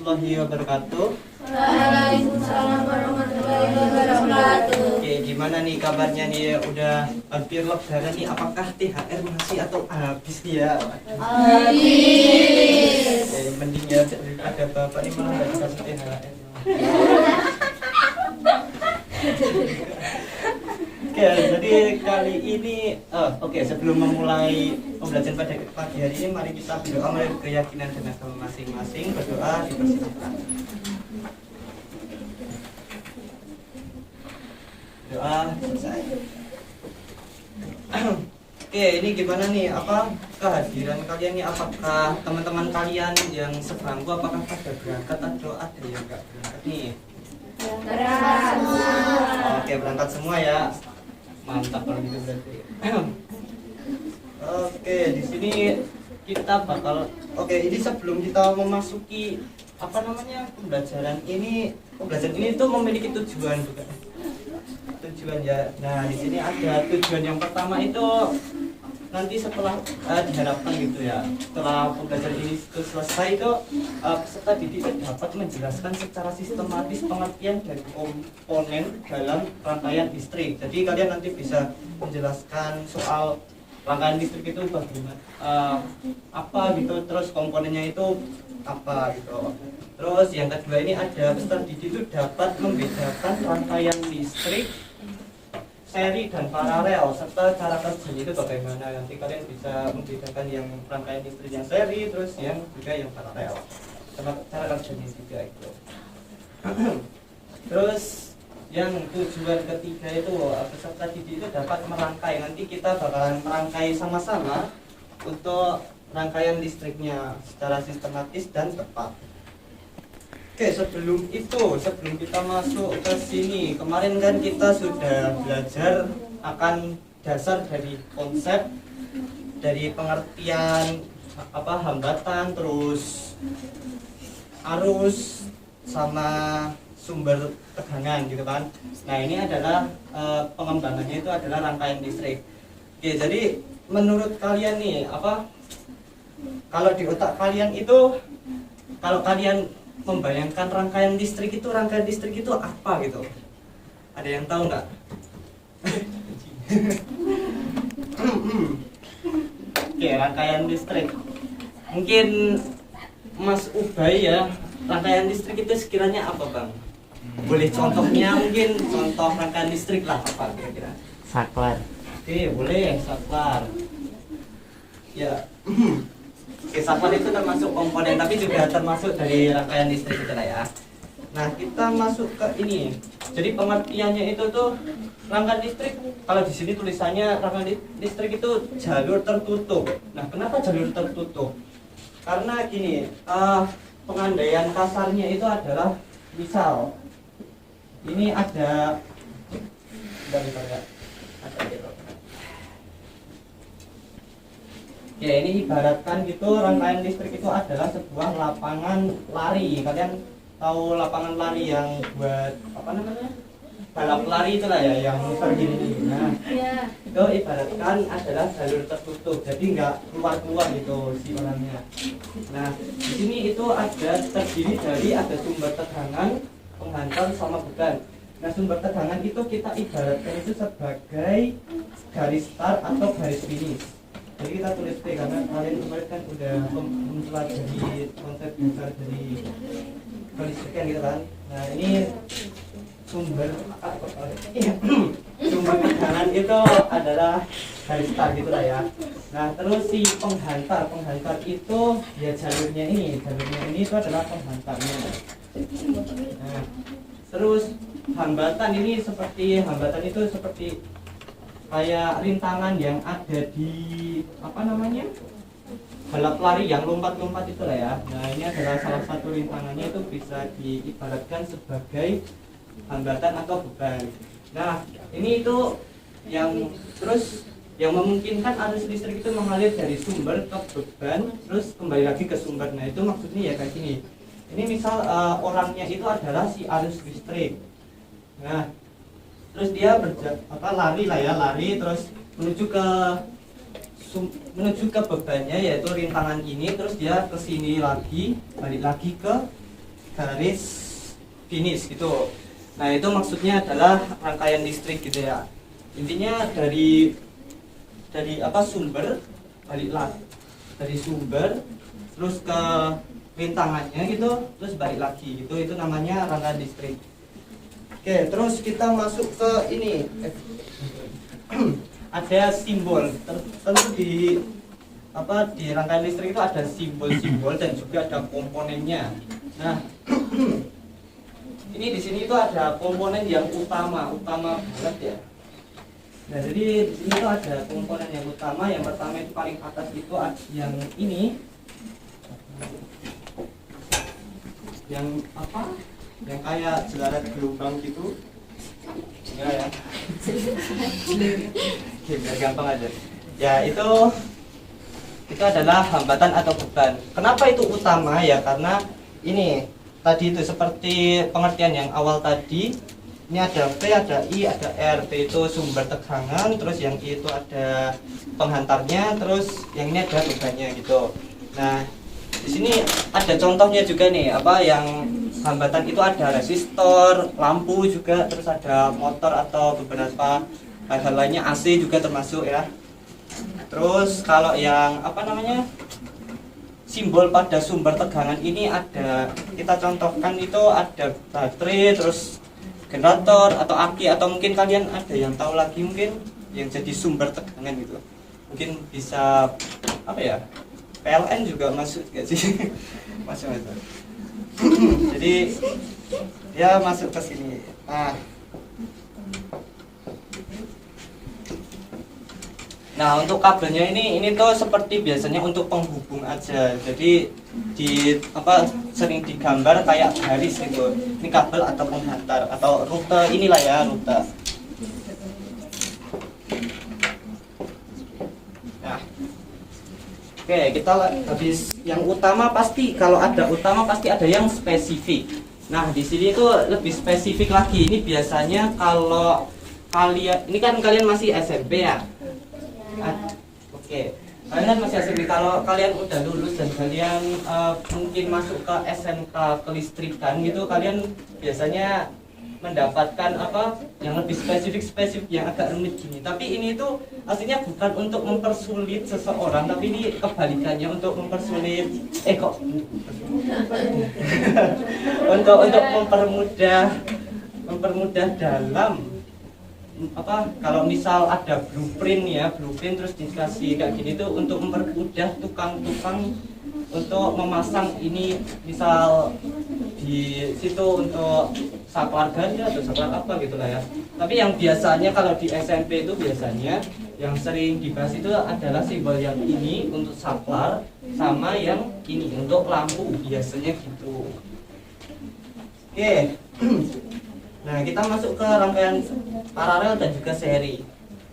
warahmatullahi wabarakatuh. Waalaikumsalam warahmatullahi wabarakatuh. Oke, gimana nih kabarnya nih? Udah hampir lebaran nih, apakah THR masih atau habis nih ya? Habis. Mending ya daripada bapak ini malah nggak dikasih THR. Oke, jadi kali ini sebelum memulai pembelajaran pada pagi hari ini, mari kita berdoa menurut keyakinan dan agama masing-masing. Berdoa dipersilakan. Doa selesai. Oke, ini gimana nih? Apa kehadiran kalian nih? Apakah teman-teman kalian yang sebangku apakah pada berangkat atau ada yang nggak berangkat nih? Berangkat semua. Oke, berangkat semua ya. Mantap kalau gitu berarti. Oke, di sini kita bakal ini sebelum kita memasuki pembelajaran ini itu memiliki tujuan juga. Tujuan ya. Nah, di sini ada tujuan yang pertama itu nanti setelah diharapkan gitu ya. Setelah pembelajaran ini selesai itu peserta didik dapat menjelaskan secara sistematis pengertian dari komponen dalam rangkaian listrik. Jadi kalian nanti bisa menjelaskan soal rangkaian listrik itu bagaimana apa gitu, terus komponennya itu apa gitu. Terus yang kedua ini ada peserta didik itu dapat membedakan rangkaian listrik seri dan paralel serta cara kerjanya itu bagaimana. Nanti kalian bisa membedakan yang rangkaian listrik yang seri, terus yang juga yang paralel, sama cara kerjanya juga itu. Terus yang tujuan ketiga itu peserta didik itu dapat merangkai. Nanti kita bakalan merangkai sama-sama untuk rangkaian listriknya secara sistematis dan tepat. Oke, sebelum kita masuk ke sini, kemarin kan kita sudah belajar akan dasar dari konsep, dari pengertian hambatan, terus arus sama sumber tegangan gitu kan. Nah, ini adalah pengembangannya itu adalah rangkaian listrik. Oke, jadi menurut kalian nih kalau di otak kalian itu, kalau kalian membayangkan rangkaian listrik itu apa gitu? Ada yang tahu nggak? Oke, rangkaian listrik. Mungkin Mas Ubay ya, rangkaian listrik itu sekiranya apa, Bang? Boleh contohnya, mungkin contoh rangkaian listrik lah apa kira-kira? Saklar. Oke, boleh saklar. Ya. Oke, saklar itu termasuk komponen tapi juga termasuk dari rangkaian listrik itu lah ya. Nah, kita masuk ke ini. Jadi pengertiannya itu tuh rangkaian listrik, kalau di sini tulisannya rangkaian listrik itu jalur tertutup. Nah, kenapa jalur tertutup? Karena gini, pengandaian kasarnya itu adalah misal ini ada ya, ini ibaratkan gitu, rangkaian listrik itu adalah sebuah lapangan lari. Kalian tahu lapangan lari yang buat balap lari itulah ya, yang muter gini. Nah, itu ibaratkan adalah jalur tertutup, jadi nggak keluar gitu si orangnya. Nah, di sini itu terdiri dari ada sumber tegangan, penghantar sama beban. Nah, sumber tegangan itu kita ibaratkan itu sebagai garis start atau garis finish. Jadi kita tulis T karena kalian kemarin kan udah mempelajari konsep besar dari kelistrikan gitu kan. Nah, ini sumber tegangan itu adalah garis start gitu lah ya. Nah, terus si penghantar itu ya jalurnya ini itu adalah penghantarnya. Nah, terus hambatan itu seperti kayak rintangan yang ada di balap lari yang lompat-lompat itu lah ya. Nah, ini adalah salah satu rintangannya, itu bisa diibaratkan sebagai hambatan atau beban. Nah, ini itu yang memungkinkan arus listrik itu mengalir dari sumber ke beban terus kembali lagi ke sumber. Nah, itu maksudnya ya kayak gini. Ini misal orangnya itu adalah si arus listrik. Nah, terus dia lari terus menuju ke bebannya, yaitu rintangan ini, terus dia ke sini lagi, balik lagi ke garis finish gitu. Nah itu maksudnya adalah rangkaian listrik gitu ya. Intinya dari apa, sumber balik lagi, dari sumber terus ke rintangannya gitu, terus balik lagi gitu, itu namanya rangkaian listrik. Oke, terus kita masuk ke ini. Ada simbol tentu di apa, di rangkaian listrik itu ada simbol-simbol dan juga ada komponennya. Nah ini di sini itu ada komponen yang utama banget ya. Nah jadi di sini itu ada komponen yang utama. Yang pertama itu paling atas itu yang ini, yang apa, yang kayak jelarat gelombang gitu ya. Oke, biar gampang aja ya. Itu adalah hambatan atau beban. Kenapa itu utama ya? Karena ini tadi itu seperti pengertian yang awal tadi, ini ada P, ada I, ada R. P itu sumber tegangan, terus yang I itu ada penghantarnya, terus yang ini ada bebannya gitu. Nah di sini ada contohnya juga nih, apa yang hambatan itu ada resistor, lampu juga, terus ada motor atau beberapa hal-hal lainnya, AC juga termasuk ya. Terus kalau yang apa namanya, simbol pada sumber tegangan ini ada, kita contohkan itu ada baterai, terus generator atau aki, atau mungkin kalian ada yang tahu lagi mungkin yang jadi sumber tegangan gitu, mungkin bisa apa ya, PLN juga masuk gak sih? Masuk. Jadi dia masuk ke sini. Nah untuk kabelnya ini tuh seperti biasanya untuk penghubung aja. Jadi di apa, sering digambar kayak garis gitu. Ini kabel atau penghantar atau rute, inilah ya rute. Nah, oke, kita habis yang utama. Pasti kalau ada utama pasti ada yang spesifik. Nah di sini tuh lebih spesifik lagi. Ini biasanya kalau kalian, ini kan kalian masih SMP ya. Oke, kalian kan masih SMP. Kalau kalian udah lulus dan kalian mungkin masuk ke SMK kelistrikan gitu, kalian biasanya mendapatkan apa yang lebih spesifik yang agak rumit gini. Tapi ini tuh aslinya bukan untuk mempersulit seseorang, tapi ini kebalikannya, untuk mempersulit untuk mempermudah dalam apa, kalau misal ada blueprint terus dikasih kayak gini tuh untuk mempermudah tukang-tukang untuk memasang ini, misal di situ untuk saklar ganda atau saklar apa gitulah ya. Tapi yang biasanya kalau di SMP itu biasanya yang sering dibahas itu adalah simbol yang ini untuk saklar, sama yang ini untuk lampu, biasanya gitu. Oke. Nah kita masuk ke rangkaian paralel dan juga seri.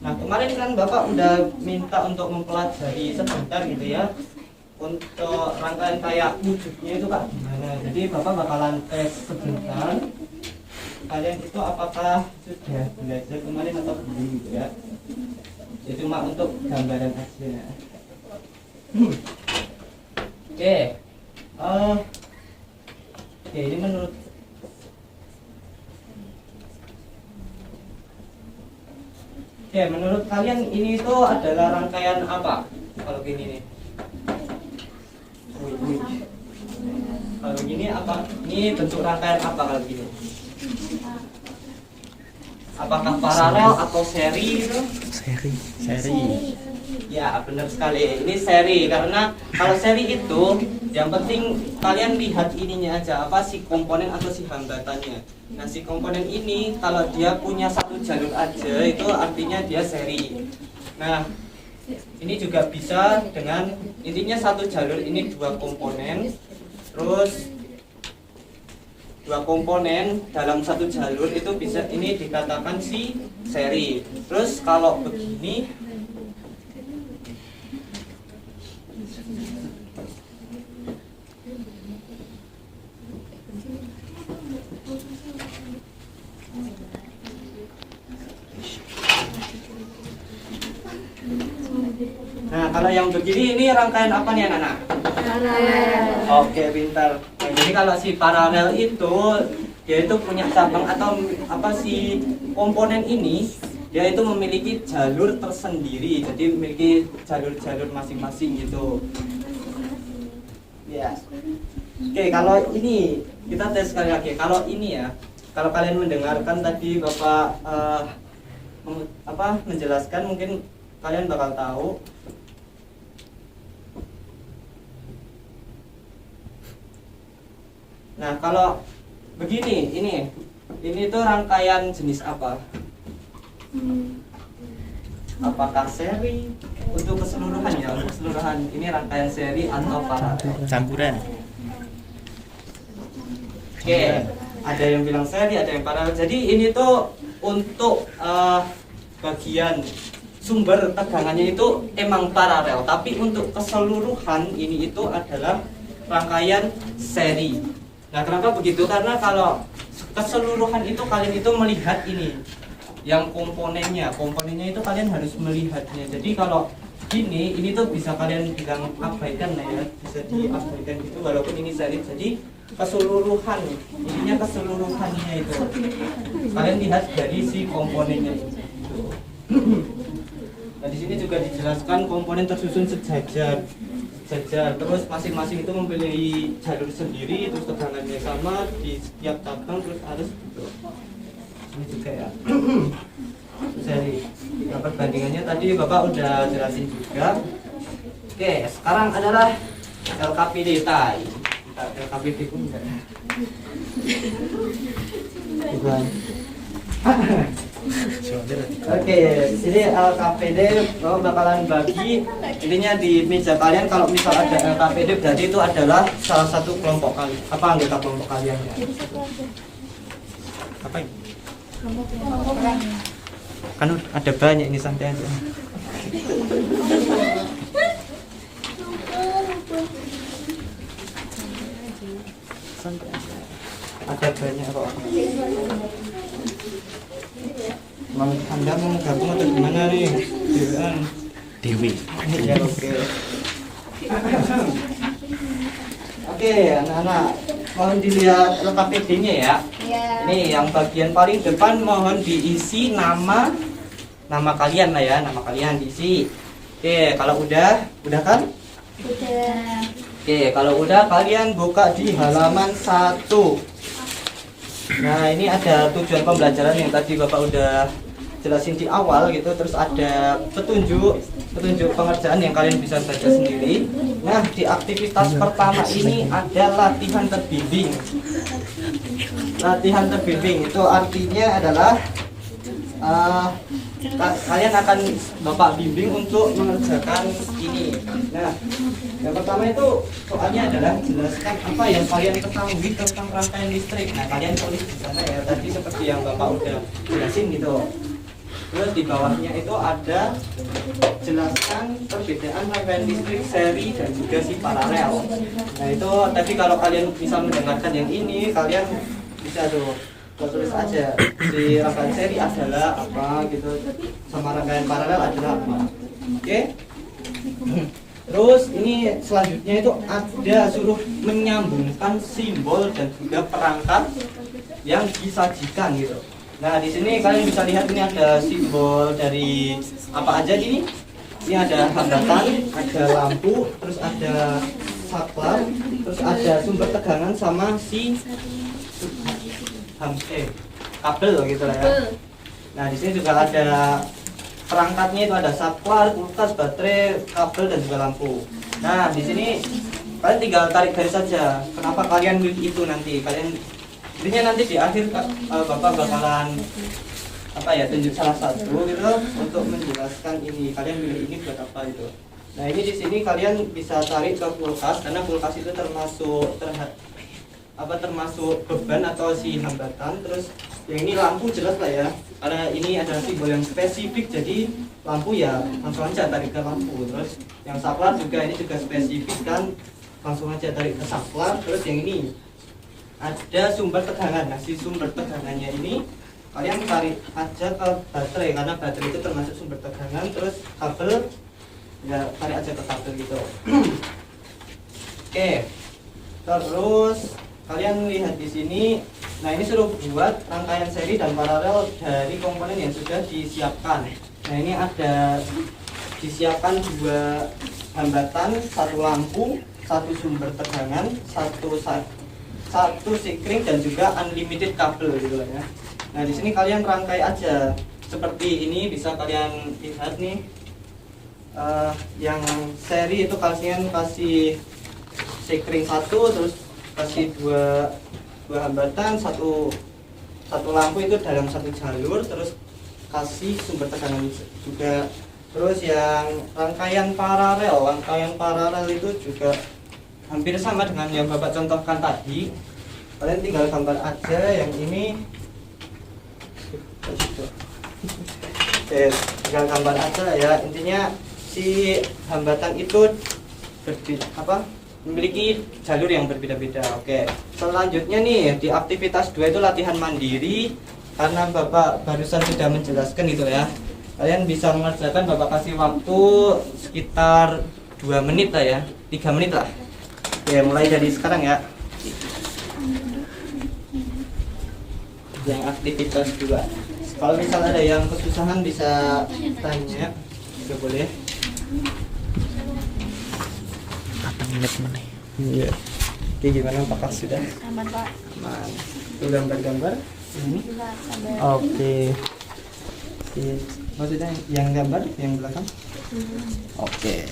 Nah kemarin kan Bapak udah minta untuk mempelajari sebentar gitu ya, untuk rangkaian kayak wujudnya itu kak gimana. Jadi Bapak bakalan tes sebentar, kalian itu apakah sudah belajar kemarin atau belum gitu ya. Ya cuma untuk gambaran aja. Oke. Oke, ini menurut menurut kalian ini itu adalah rangkaian apa? Kalau gini nih. Kalau gini apa? Ini bentuk rangkaian apa kalau gini? Apakah paralel atau seri itu? Seri. Ya, benar sekali. Ini seri, karena kalau seri itu yang penting kalian lihat ininya aja, apa si komponen atau si hambatannya. Nah, si komponen ini kalau dia punya satu jalur aja itu artinya dia seri. Nah, ini juga bisa dengan intinya satu jalur ini dua komponen, terus dua komponen dalam satu jalur itu bisa, ini dikatakan si seri. Terus kalau begini, nah kalau yang begini ini rangkaian apa nih anak-anak? Oke, pintar. Yang Jadi kalau si paralel itu dia itu punya cabang atau apa si komponen ini dia itu memiliki jalur tersendiri. Jadi memiliki jalur-jalur masing-masing gitu. Ya. Oke, kalau ini kita tes sekali lagi. Kalau ini ya, kalau kalian mendengarkan tadi Bapak menjelaskan, mungkin kalian bakal tahu. Nah, kalau begini, ini tuh rangkaian jenis apa? Apakah seri? Untuk keseluruhan ya, untuk keseluruhan ini rangkaian seri atau paralel? Campuran. Oke, ada yang bilang seri, ada yang paralel. Jadi ini tuh untuk bagian sumber tegangannya itu emang paralel, tapi untuk keseluruhan ini itu adalah rangkaian seri. Nah, kenapa begitu? Karena kalau keseluruhan itu kalian itu melihat ini yang komponennya itu kalian harus melihatnya. Jadi kalau ini tuh bisa kalian bilang abaikan lah ya, bisa diabaikan gitu walaupun ini seri. Jadi keseluruhan, ininya keseluruhannya itu kalian lihat dari si komponennya itu. Nah, di sini juga dijelaskan komponen tersusun sejajar, terus masing-masing itu memiliki jalur sendiri, terus tegangannya sama di setiap cabang, terus harus gitu. Ini juga ya. Seri. Nah, perbandingannya tadi Bapak udah jelasin juga. Oke, sekarang adalah LKPD tadi. LKPD pun enggak. Oke, sini LKPD bakalan bagi intinya di meja kalian. Kalau misal ada LKPD berarti itu adalah salah satu kelompok kalian. Apa anggota kelompok kalian ya? Apa ini? Kan ada banyak ini, santai aja. Santai aja. Ada banyak kok. Mau Anda mau gabung atau gimana nih? Dewi. Ya, oke. Oke, anak-anak, mohon dilihat LKPD-nya ya. Ini yang bagian paling depan mohon diisi nama kalian lah ya, nama kalian diisi. Oke, kalau udah kan? Udah. Oke, kalau udah kalian buka di halaman 1. Nah, ini ada tujuan pembelajaran yang tadi Bapak udah jelasin di awal gitu, terus ada petunjuk pengerjaan yang kalian bisa baca sendiri. Nah, di aktivitas pertama ini ada latihan terbimbing. Latihan terbimbing itu artinya adalah kalian akan Bapak bimbing untuk mengerjakan ini. Nah, yang pertama itu soalnya adalah jelaskan apa yang kalian ketahui tentang rangkaian listrik. Nah, kalian tulis di sana ya, tadi seperti yang Bapak udah jelasin gitu. Terus di bawahnya itu ada jelaskan perbedaan rangkaian listrik seri dan juga si paralel. Nah, itu tadi kalau kalian bisa mendengarkan yang ini, kalian bisa tuh tulis aja si rangkaian seri adalah apa gitu, sama rangkaian paralel adalah apa. Oke. Terus ini selanjutnya itu ada suruh menyambungkan simbol dan juga perangkat yang disajikan gitu. Nah, di sini kalian bisa lihat ini ada simbol dari apa aja ini. Ini ada hambatan, ada lampu, terus ada saklar, terus ada sumber tegangan sama si kabel gitu lah ya. Nah, di sini juga ada perangkatnya, itu ada saklar, kulkas, baterai, kabel dan juga lampu. Nah, di sini kalian tinggal tarik garis saja. Kenapa kalian milih itu nanti? Kalian intinya nanti di akhir Bapak bakalan tunjuk salah satu gitu untuk menjelaskan ini. Kalian milih ini buat apa itu. Nah, ini di sini kalian bisa tarik ke kulkas karena kulkas itu termasuk beban atau si hambatan. Terus yang ini lampu jelas lah ya, karena ini adalah simbol yang spesifik, jadi lampu ya langsung aja tarik ke lampu. Terus yang saklar juga ini juga spesifik kan, langsung aja tarik ke saklar. Terus yang ini ada sumber tegangan. Nah, si sumber tegangannya ini kalian tarik aja ke baterai karena baterai itu termasuk sumber tegangan. Terus kabel ya tarik aja ke kabel gitu. Oke. Terus kalian lihat di sini. Nah, ini suruh buat rangkaian seri dan paralel dari komponen yang sudah disiapkan. Nah, ini ada disiapkan 2 hambatan, 1 lampu, 1 sumber tegangan, 1 sikring dan juga unlimited kabel gitu lah ya. Nah, di sini kalian rangkai aja seperti ini, bisa kalian lihat nih. Yang seri itu kalian kasih sikring 1, terus kasih dua hambatan, satu lampu itu dalam 1 jalur, terus kasih sumber tegangan juga. Terus yang rangkaian paralel itu juga hampir sama dengan yang Bapak contohkan tadi. Kalian tinggal gambar aja yang ini. Oke, tinggal gambar aja ya. Intinya si hambatan itu memiliki jalur yang berbeda-beda. Oke. Selanjutnya nih di aktivitas 2 itu latihan mandiri, karena Bapak barusan sudah menjelaskan gitu ya. Kalian bisa mengerjakan, Bapak kasih waktu sekitar 2 menit lah ya, 3 menit lah. Oke, mulai dari sekarang ya. Yang aktivitas 2. Kalau misalnya ada yang kesusahan bisa tanya, juga boleh. 8 menit mana? Iya. Oke, gimana, apakah sudah? Aman, Pak. Aman. Itu gambar-gambar ini. Oke. Oke. Maksudnya yang gambar yang belakang? Oke.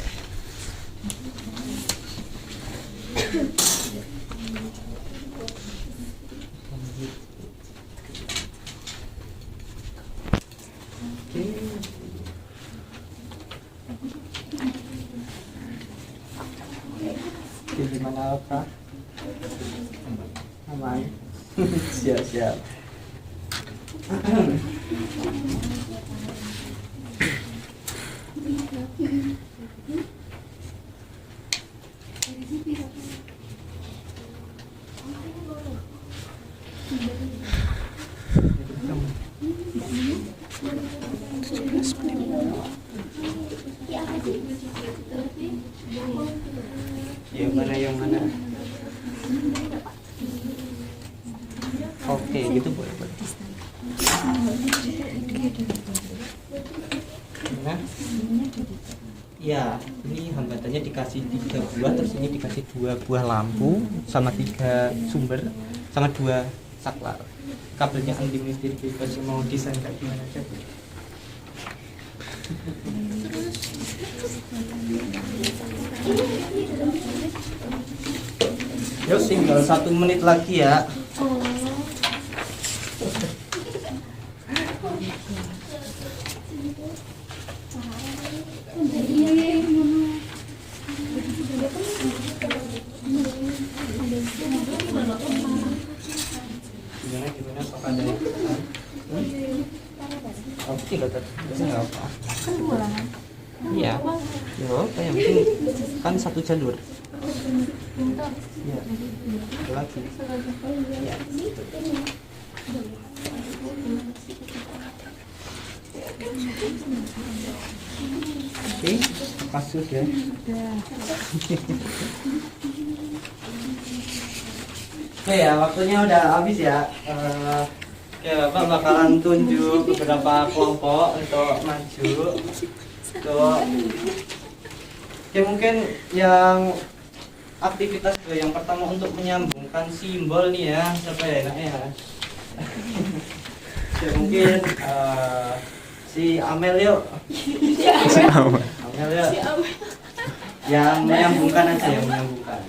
Oke, gimana Kak? Aman. Siap. Yang mana? Oke, gitu boleh. Nah, ya, ini hambatannya dikasih 3 buah, terus ini dikasih 2 buah lampu, sama 3 sumber, sama 2 saklar. Kabelnya unlimited, bebas, mau desain kayak gimana aja. Yuk, tinggal 1 menit lagi ya. Gimana apakah ada yang oke loh, tapi nggak apa. Iya, yo, yang penting kan 1 jalur. Ya, lagi. Ya. Oke, kasus ya. Oke ya, waktunya udah habis ya. Oke, Bapak bakalan tunjuk beberapa kelompok untuk maju. Oke, mungkin yang aktivitas yang pertama untuk menyambungkan simbol nih ya, siapa ya enaknya ya? Ya mungkin si Amel yuk. Amel yuk. Yang menyambungkan aja, yang menyambungkan.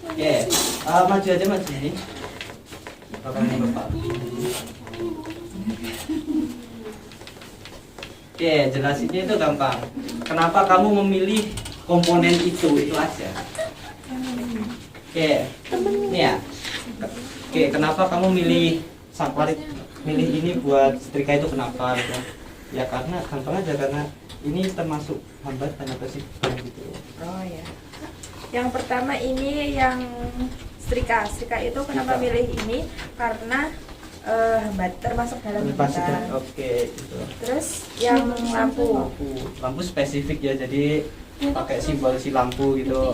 Oke, maju aja, maju ini. Bapak. Oke, jelasinnya itu gampang. Kenapa kamu memilih komponen itu aja. Oke, ini ya. Oke, kenapa kamu milih saklar, milih ini buat setrika itu kenapa? Gitu? Ya karena gampang aja, karena ini termasuk hambatan atau sih gitu. Oh ya. Yang pertama ini yang setrika itu kenapa milih ini? Karena termasuk dalam hambatan. Oke, gitu. Terus yang lampu spesifik ya, jadi pakai simbol si lampu gitu.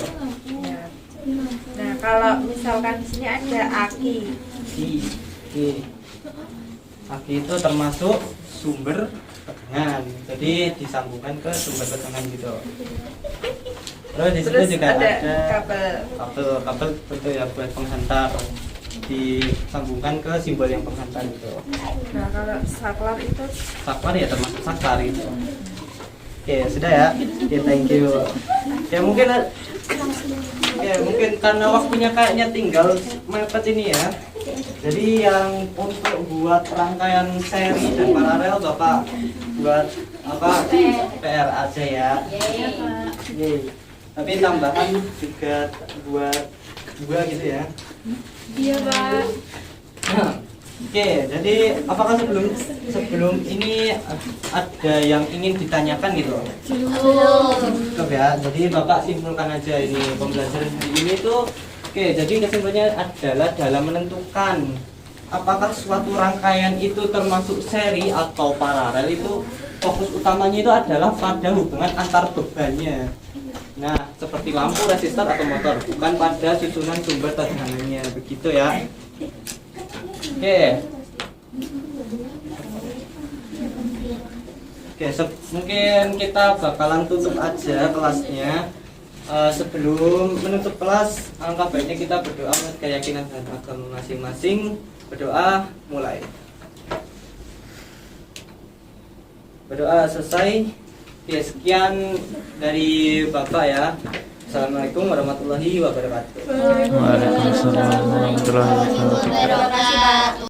Ya. Nah, kalau misalkan di sini ada aki. Oke. Aki itu termasuk sumber tegangan. Jadi disambungkan ke sumber tegangan gitu. Terus di situ Terus juga ada ada kabel. kabel bentuk ya buat penghantar. Disambungkan ke simbol yang penghantar gitu. Nah, kalau saklar itu Saklar ya termasuk saklar gitu. Oke, sudah ya. Oke, thank you. Ya mungkin karena waktunya kayaknya tinggal mepet ini ya. Jadi yang untuk buat rangkaian seri dan paralel Bapak buat apa PR aja ya. Yeay. Tapi tambahan juga buat dua gitu ya. Iya, Pak. Oke, jadi apakah sebelum ini ada yang ingin ditanyakan gitu? Cukup ya. Jadi Bapak simpulkan aja ini pembelajaran hari ini tuh. Oke, jadi kesimpulannya adalah dalam menentukan apakah suatu rangkaian itu termasuk seri atau paralel itu fokus utamanya itu adalah pada hubungan antar bebannya. Nah, seperti lampu, resistor atau motor, bukan pada susunan sumber tegangannya. Begitu ya. Oke. Mungkin kita bakalan tutup aja kelasnya. Sebelum menutup kelas, alangkah baiknya kita berdoa menurut keyakinan dan agama masing-masing. Berdoa mulai. Berdoa selesai. Oke, sekian dari Bapak ya. Assalamualaikum warahmatullahi wabarakatuh. Waalaikumsalam warahmatullahi wabarakatuh. Terima kasih, Pak.